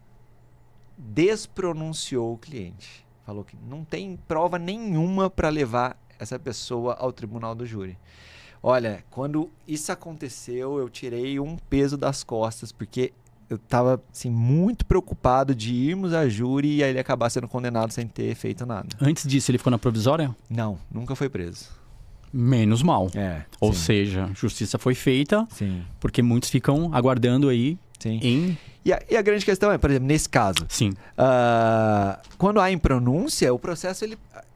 despronunciou o cliente. Falou que não tem prova nenhuma para levar essa pessoa ao tribunal do júri. Olha, quando isso aconteceu, eu tirei um peso das costas, porque eu tava assim, muito preocupado de irmos a júri e aí ele acabar sendo condenado sem ter feito nada. Antes disso, ele ficou na provisória? Não, nunca foi preso. Menos mal. Ou sim. seja, justiça foi feita, Sim. porque muitos ficam aguardando aí Sim. em... E a grande questão é, por exemplo, nesse caso, Sim. Quando há impronúncia, o processo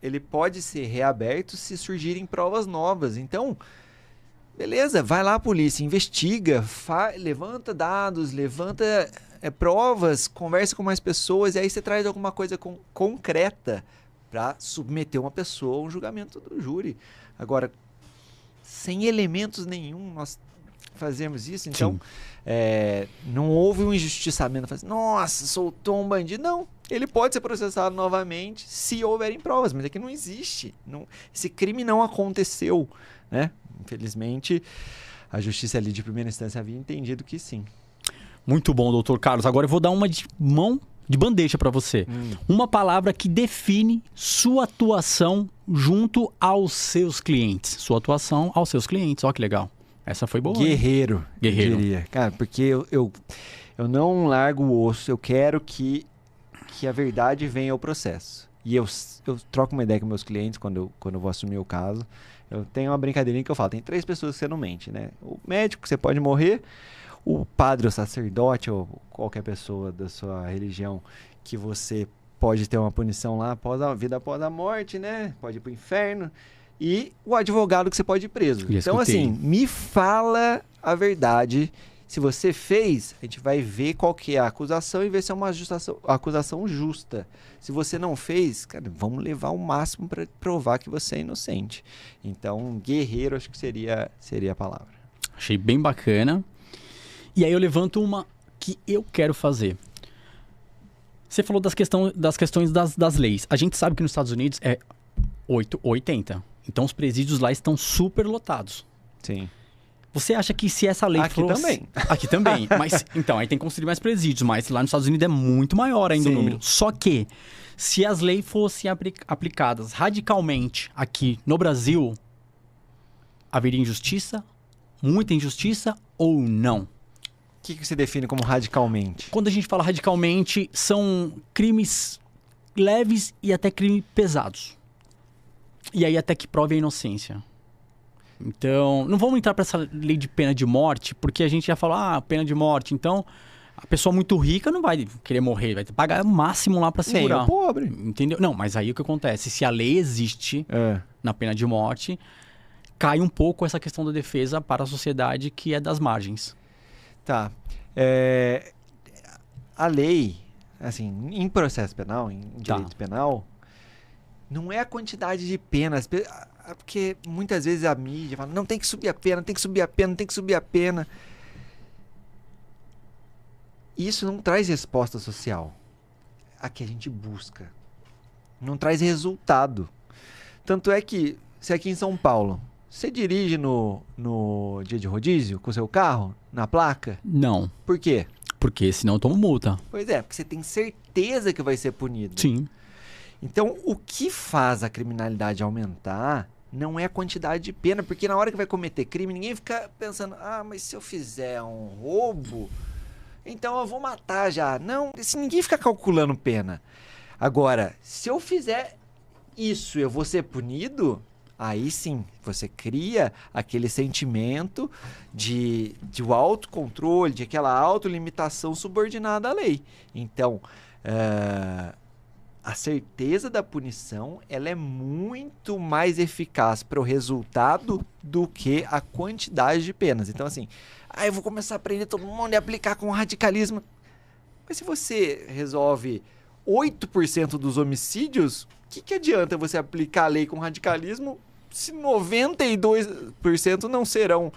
ele pode ser reaberto se surgirem provas novas. Então, beleza, vai lá a polícia, investiga, levanta dados, levanta provas, conversa com mais pessoas e aí você traz alguma coisa concreta para submeter uma pessoa a um julgamento do júri. Agora, sem elementos nenhum, nós fazemos isso, então não houve um injustiçamento. Nossa, soltou um bandido. Não, ele pode ser processado novamente se houverem provas, mas é que não existe. Esse crime não aconteceu, né? Infelizmente, a justiça ali de primeira instância havia entendido que sim. Muito bom, doutor Carlos. Agora eu vou dar uma de mão de bandeja para você. Uma palavra que define sua atuação junto aos seus clientes. Sua atuação aos seus clientes. Ó, que legal. Essa foi boa. Guerreiro. Guerreiro. Eu diria. Cara, porque eu não largo o osso. Eu quero que a verdade venha ao processo. E eu troco uma ideia com meus clientes quando eu vou assumir o caso. Eu tenho uma brincadeirinha que eu falo. Tem 3 pessoas que você não mente, né? O médico, você pode morrer. O padre, o sacerdote ou qualquer pessoa da sua religião que você pode ter uma punição lá após a vida após a morte, né? Pode ir pro inferno. E o advogado que você pode ir preso. Então, assim, me fala a verdade. Se você fez, a gente vai ver qual que é a acusação e ver se é uma acusação justa. Se você não fez, cara, vamos levar o máximo para provar que você é inocente. Então, guerreiro acho que seria a palavra. Achei bem bacana. E aí eu levanto uma que eu quero fazer. Você falou das questões das leis. A gente sabe que nos Estados Unidos é 880. Então os presídios lá estão super lotados. Sim. Você acha que se essa lei fosse... também. Aqui também. Mas, então, aí tem que construir mais presídios. Mas lá nos Estados Unidos é muito maior ainda o número. Só que, se as leis fossem aplicadas radicalmente aqui no Brasil, haveria injustiça? Muita injustiça ou não? O que você define como radicalmente? Quando a gente fala radicalmente, são crimes leves e até crimes pesados. E aí até que prove a inocência. Então, não vamos entrar para essa lei de pena de morte, porque a gente já fala, pena de morte. Então, a pessoa muito rica não vai querer morrer, vai pagar o máximo lá para segurar. Nem o pobre. Entendeu? Não, mas aí o que acontece? Se a lei existe na pena de morte, cai um pouco essa questão da defesa para a sociedade que é das margens. Tá. A lei, assim, em processo penal, em direito penal, não é a quantidade de penas, porque muitas vezes a mídia fala, não, tem que subir a pena, tem que subir a pena, tem que subir a pena. Isso não traz resposta social a que a gente busca. Não traz resultado. Tanto é que, se aqui em São Paulo, você dirige no dia de rodízio com o seu carro, na placa? Não. Por quê? Porque senão eu tomo multa. Pois é, porque você tem certeza que vai ser punido. Sim. Então, o que faz a criminalidade aumentar não é a quantidade de pena, porque na hora que vai cometer crime, ninguém fica pensando, mas se eu fizer um roubo, então eu vou matar já. Não, ninguém fica calculando pena. Agora, se eu fizer isso, eu vou ser punido? Aí sim, você cria aquele sentimento de autocontrole, de aquela autolimitação subordinada à lei. Então, a certeza da punição ela é muito mais eficaz para o resultado do que a quantidade de penas. Então, assim, eu vou começar a prender todo mundo e aplicar com radicalismo. Mas se você resolve 8% dos homicídios, o que adianta você aplicar a lei com radicalismo se 92% não serão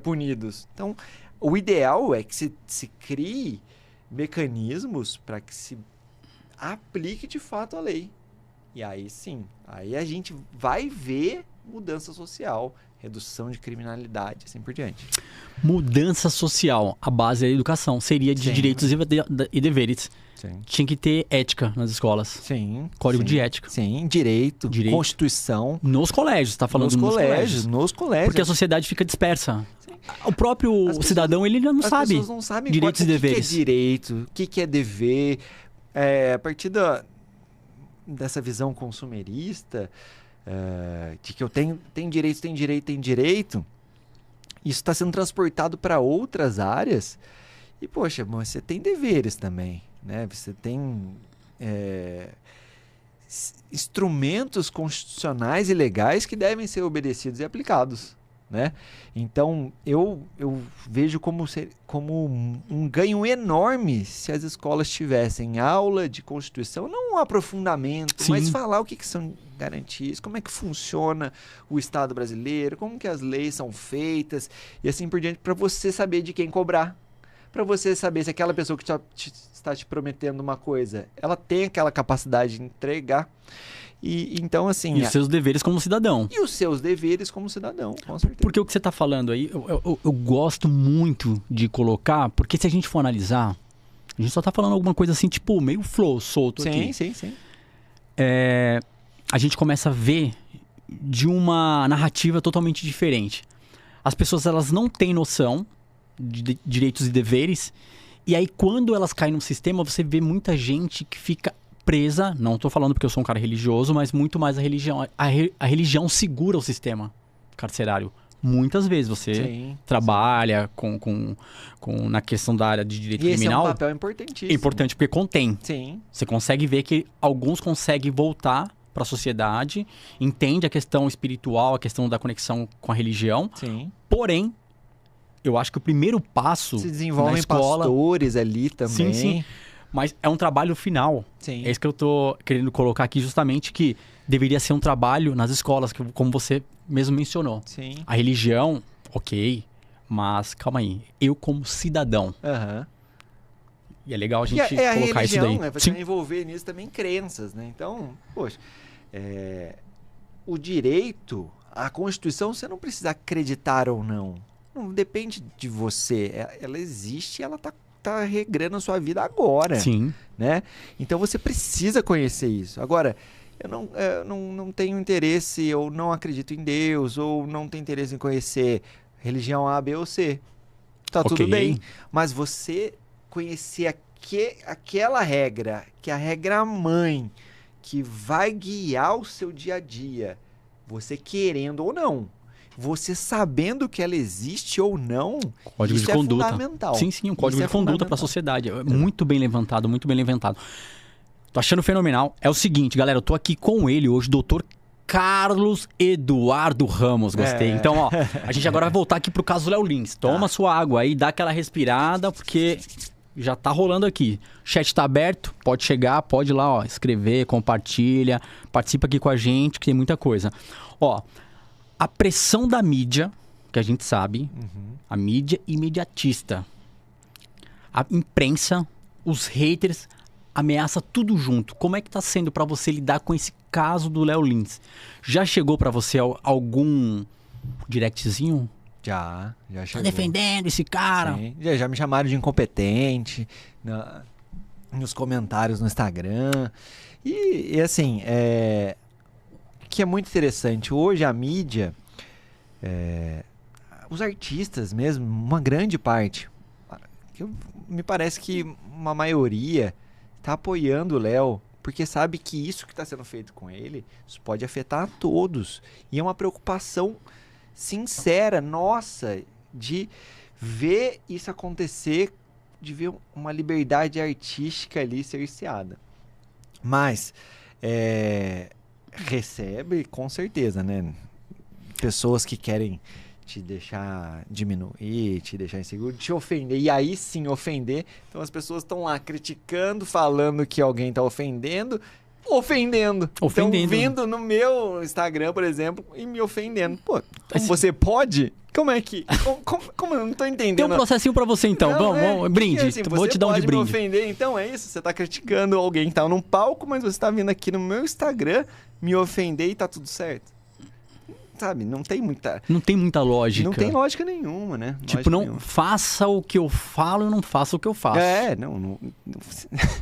punidos? Então, o ideal é que se crie mecanismos para que se aplique de fato a lei. E aí sim, aí a gente vai ver mudança social, redução de criminalidade, assim por diante. Mudança social, a base da educação, seria de direitos e deveres. Sim. Tinha que ter ética nas escolas. Sim. Código de ética. Sim, direito, Constituição. Nos colégios, você tá falando nos colégios. Porque a sociedade fica dispersa. Sim. O próprio cidadão, ele ainda não sabe. As pessoas não sabem direitos e deveres. O que é direito, o que é dever. A partir dessa visão consumerista, de que eu tenho direito, isso está sendo transportado para outras áreas. E, poxa, você tem deveres também, né? Você tem instrumentos constitucionais e legais que devem ser obedecidos e aplicados, né? Então, eu vejo como um ganho enorme se as escolas tivessem aula de Constituição, não um aprofundamento, Sim. mas falar o que são garantias, como é que funciona o Estado brasileiro, como que as leis são feitas e assim por diante, para você saber de quem cobrar. Para você saber se aquela pessoa que está te prometendo uma coisa, ela tem aquela capacidade de entregar. E então, assim... E os seus deveres como cidadão. E os seus deveres como cidadão, com certeza. Porque o que você está falando aí, eu gosto muito de colocar, porque se a gente for analisar, a gente só está falando alguma coisa assim, tipo, meio flow, solto aqui. Sim. A gente começa a ver de uma narrativa totalmente diferente. As pessoas, elas não têm noção de direitos e deveres, e aí quando elas caem no sistema, você vê muita gente que fica presa, não estou falando porque eu sou um cara religioso, mas muito mais a religião. A religião segura o sistema carcerário. Muitas vezes você trabalha na questão da área de direito criminal. Esse é um papel importantíssimo. Importante porque contém. Sim. Você consegue ver que alguns conseguem voltar para a sociedade, entende a questão espiritual, a questão da conexão com a religião. Sim. Porém, eu acho que o primeiro passo se desenvolvem na escola, pastores ali também. Sim. Mas é um trabalho final. Sim. É isso que eu tô querendo colocar aqui, justamente, que deveria ser um trabalho nas escolas, como você mesmo mencionou. Sim. A religião, ok, mas calma aí. Eu como cidadão. E é legal a gente colocar religião, isso daí. Você vai envolver nisso também crenças, né? Então, poxa, o direito, a Constituição, você não precisa acreditar ou não. Não depende de você. Ela existe e ela tá regrando a sua vida agora. Sim. Né? Então você precisa conhecer isso. Agora, eu não tenho interesse, ou não acredito em Deus, ou não tenho interesse em conhecer religião A, B ou C. Tá tudo bem. Mas você conhecer aquela regra, que é a regra mãe, que vai guiar o seu dia a dia, você querendo ou não, você sabendo que ela existe ou não, código isso de conduta. É fundamental. Sim, um código de conduta para a sociedade. Muito bem levantado, muito bem levantado. Tô achando fenomenal. É o seguinte, galera, eu tô aqui com ele hoje, doutor Carlos Eduardo Ramos. Gostei. Então, ó, a gente agora vai voltar aqui pro caso Léo Lins. Toma sua água aí, dá aquela respirada, porque já tá rolando aqui. O chat tá aberto, pode chegar, pode ir lá, ó, escrever, compartilha, participa aqui com a gente, que tem muita coisa. Ó, a pressão da mídia, que a gente sabe, a mídia imediatista, a imprensa, os haters, ameaça tudo junto. Como é que tá sendo para você lidar com esse caso do Léo Lins? Já chegou para você algum directzinho? Já chegou. Tá defendendo esse cara? Sim. Já me chamaram de incompetente nos comentários no Instagram. E assim, que é muito interessante. Hoje a mídia, os artistas mesmo, uma grande parte, me parece que uma maioria está apoiando o Léo, porque sabe que isso que está sendo feito com ele, isso pode afetar a todos. E é uma preocupação sincera, nossa, de ver isso acontecer, de ver uma liberdade artística ali cerceada. Mas recebe, com certeza, né? Pessoas que querem te deixar diminuir, te deixar inseguro, te ofender, e aí sim ofender. Então as pessoas estão lá criticando, falando que alguém está ofendendo. Estão vindo no meu Instagram, por exemplo, e me ofendendo. Pô, como você pode? Como é que... Como eu não tô entendendo? Tem um processinho pra você então. Vamos, brinde. Assim, vou te dar um de brinde. Você pode me ofender, então é isso? Você tá criticando alguém que tá num palco, mas você tá vindo aqui no meu Instagram me ofender e tá tudo certo? sabe, não tem muita... Não tem muita lógica. Não tem lógica nenhuma, né? Tipo, não faça o que eu falo e não faça o que eu faço. Não...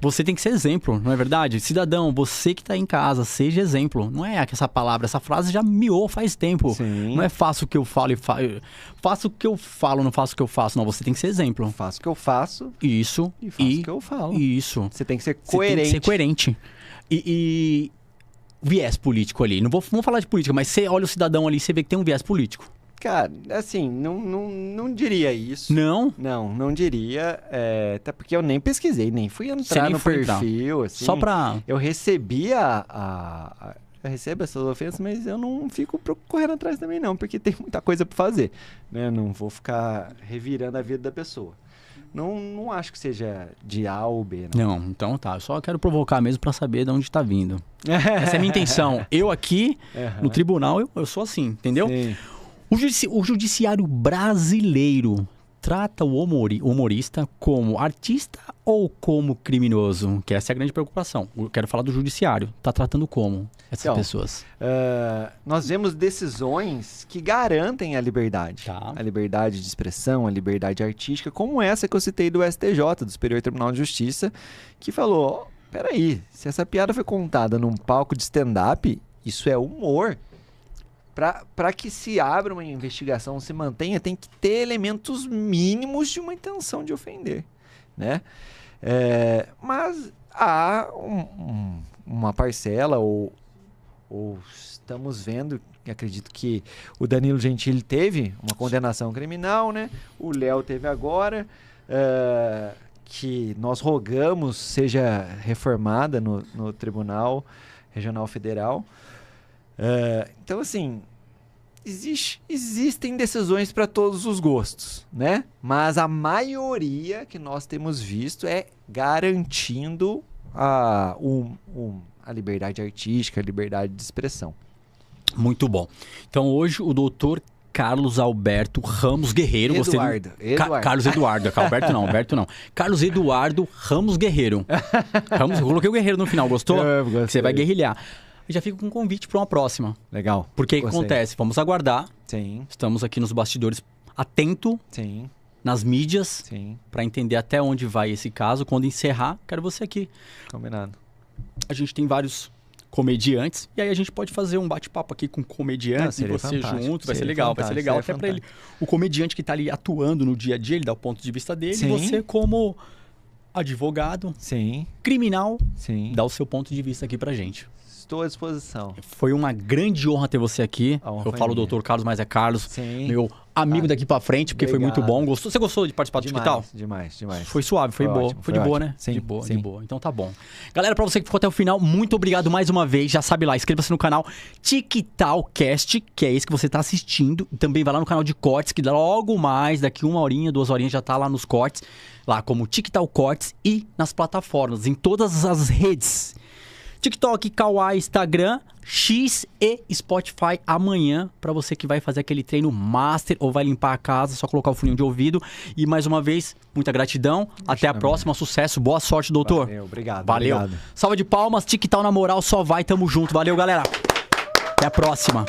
Você tem que ser exemplo, não é verdade? Cidadão, você que tá em casa, seja exemplo. Não é essa palavra, essa frase já miou faz tempo. Sim. Não é faça o que eu falo e faça o que eu falo, não faça o que eu faço. Não, você tem que ser exemplo. Faço o que eu faço. Isso. E faço o que eu falo. Isso. Você tem que ser coerente. Você tem que ser coerente. E viés político ali. Não vamos falar de política, mas você olha o cidadão ali e você vê que tem um viés político. Cara, assim, não diria isso. Não? Não diria. Até porque eu nem pesquisei, nem fui entrar no perfil. Assim, só pra... Eu recebi eu recebo essas ofensas, mas eu não fico correndo atrás também não, porque tem muita coisa pra fazer. Né? Não vou ficar revirando a vida da pessoa. Não acho que seja de A ou B, não. Não, então tá. Eu só quero provocar mesmo pra saber de onde tá vindo. Essa é a minha intenção. Eu aqui, no tribunal, eu sou assim, entendeu? Sim. O judiciário brasileiro trata o humorista como artista ou como criminoso? Que essa é a grande preocupação. Eu quero falar do judiciário. Tá tratando como essas pessoas? Nós vemos decisões que garantem a liberdade. Tá. A liberdade de expressão, a liberdade artística, como essa que eu citei do STJ, do Superior Tribunal de Justiça, que falou, peraí, se essa piada foi contada num palco de stand-up, isso é humor. Para que se abra uma investigação, se mantenha, tem que ter elementos mínimos de uma intenção de ofender, né? Mas há uma parcela, ou estamos vendo, acredito que o Danilo Gentili teve uma condenação criminal, né? O Léo teve agora, que nós rogamos seja reformada no Tribunal Regional Federal. Então, assim, existem decisões para todos os gostos, né? Mas a maioria que nós temos visto é garantindo a liberdade artística, a liberdade de expressão. Muito bom. Então, hoje, o doutor Carlos Alberto Ramos Guerreiro. Eduardo. Carlos Eduardo. Alberto não. Carlos Eduardo Ramos Guerreiro. Eu coloquei o Guerreiro no final, gostou? Você vai guerrilhar. Eu já fico com um convite para uma próxima. Legal. Porque o que acontece? Vamos aguardar. Sim. Estamos aqui nos bastidores, atento. Sim. Nas mídias. Sim. Para entender até onde vai esse caso. Quando encerrar, quero você aqui. Combinado. A gente tem vários comediantes. E aí a gente pode fazer um bate-papo aqui com comediantes e você junto. Vai ser legal. Vai ser legal até para ele. O comediante que está ali atuando no dia a dia, ele dá o ponto de vista dele. Sim. E você como advogado, sim, criminal, sim, dá o seu ponto de vista aqui pra gente. Estou à disposição. Foi uma grande honra ter você aqui. Eu falo doutor Carlos, mas é Carlos. Sim. Meu amigo daqui pra frente, porque foi muito bom. Gostou? Você gostou de participar do Digital? Demais. Foi suave, foi boa. Ótimo, foi de boa, ótimo. né? Sim, de boa, sim. de boa. Então tá bom. Galera, pra você que ficou até o final, muito obrigado mais uma vez. Já sabe lá, inscreva-se no canal TikTalkcast, que é esse que você tá assistindo. E também vai lá no canal de cortes, que logo mais, daqui 1 horinha, 2 horinhas, já tá lá nos cortes. Lá como TikTok Cortes e nas plataformas, em todas as redes. TikTok, Kawaii, Instagram, X e Spotify amanhã, para você que vai fazer aquele treino master ou vai limpar a casa, só colocar o funinho de ouvido. E mais uma vez, muita gratidão. Até a próxima, sucesso, boa sorte, doutor. Valeu, obrigado. Valeu. Obrigado. Salva de palmas, TikTok na moral, só vai, tamo junto. Valeu, galera. Até a próxima.